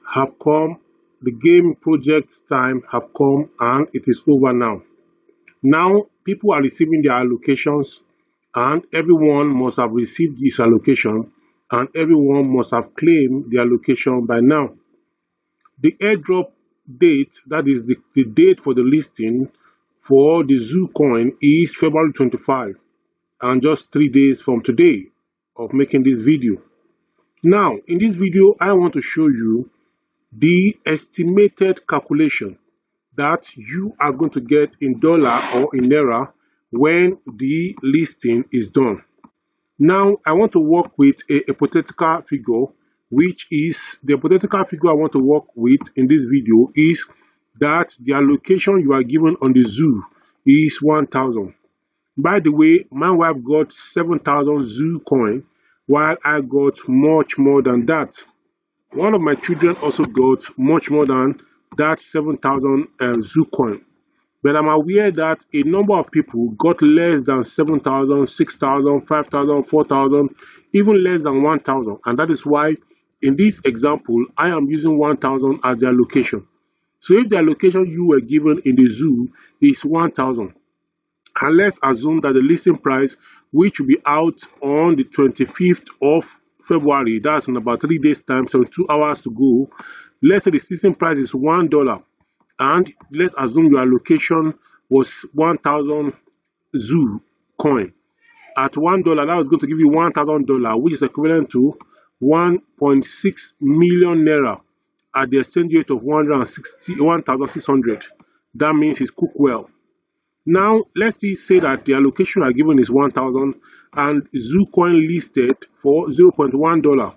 have come. The game project time have come and it is over now. Now people are receiving their allocations and everyone must have received this allocation and everyone must have claimed the allocation by now. The airdrop date, that is the date for the listing for the ZOO coin, is February 25 and just 3 days from today of making this video. Now in this video I want to show you the estimated calculation that you are going to get in dollar or in naira when the listing is done. Now I want to work with a hypothetical figure, which is the hypothetical figure I want to work with in this video is that the allocation you are given on the ZOO is 1,000. By the way, my wife got 7,000 ZOO coin while I got much more than that. One of my children also got much more than that 7,000 ZOO coin. But I'm aware that a number of people got less than 7,000, 6,000, 5,000, 4,000, even less than 1,000. And that is why in this example, I am using 1,000 as the allocation. So if the allocation you were given in the ZOO is 1,000, and let's assume that the listing price, which will be out on the 25th of February, that's in about 3 days time, so 2 hours to go. Let's say the listing price is $1, and let's assume your allocation was 1,000 ZOO coin. At $1, that was going to give you $1,000, which is equivalent to 1.6 million naira at the exchange rate of 1,600. That means it's cooked well. Now let's say that the allocation are given is 1,000 and ZOO coin listed for $0.1.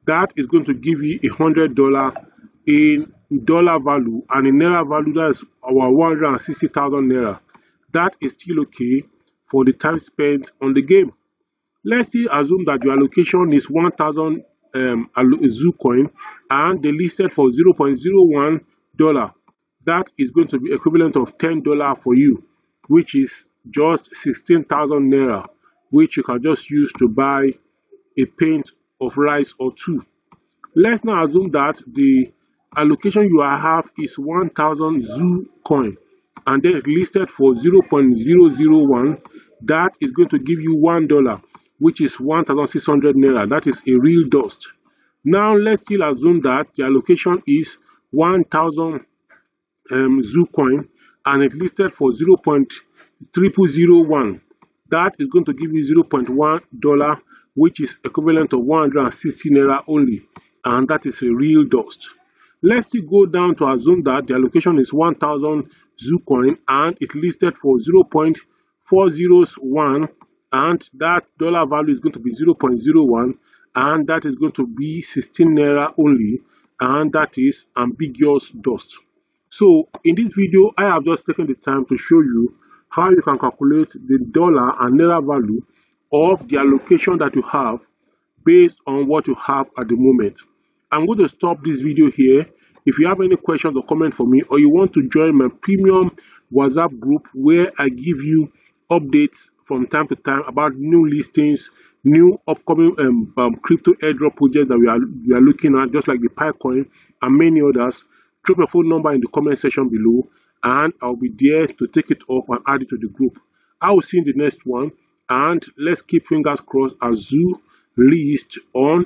That is going to give you $100 in dollar value, and in naira value that's our 160,000 naira. That is still okay for the time spent on the game. Let's still assume that your allocation is 1,000 ZOO coin and they listed for $0.01. That is going to be equivalent of $10 for you, which is just 16,000 naira, which you can just use to buy a pint of rice or two. Let's now assume that the allocation you have is 1,000 ZOO coin and then listed for 0.001. That is going to give you $1, which is 1,600 naira. That is a real dust. Now let's still assume that the allocation is 1,000 ZOO coin and it listed for 0.0001. That is going to give you $0.1, which is equivalent of 160 naira only, and that is a real dust. Let's still go down to assume that the allocation is 1,000 ZOO coin and it listed for 0.401, and that dollar value is going to be 0.01, and that is going to be 16 naira only, and that is ambiguous dust. So in this video, I have just taken the time to show you how you can calculate the dollar and naira value of the allocation that you have based on what you have at the moment. I'm going to stop this video here. If you have any questions or comments for me, or you want to join my premium WhatsApp group where I give you updates from time to time about new listings, new upcoming crypto airdrop projects that we are looking at, just like the Picoin and many others, drop your phone number in the comment section below and I'll be there to take it up and add it to the group. I will see you in the next one, and let's keep fingers crossed as ZOO list on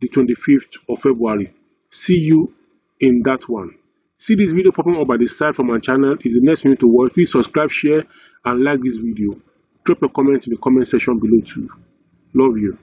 the 25th of February. See you in that one. See this video popping up by the side from my channel is the next video to watch. Please subscribe, share and like this video. Drop your comments in the comment section below too. Love you.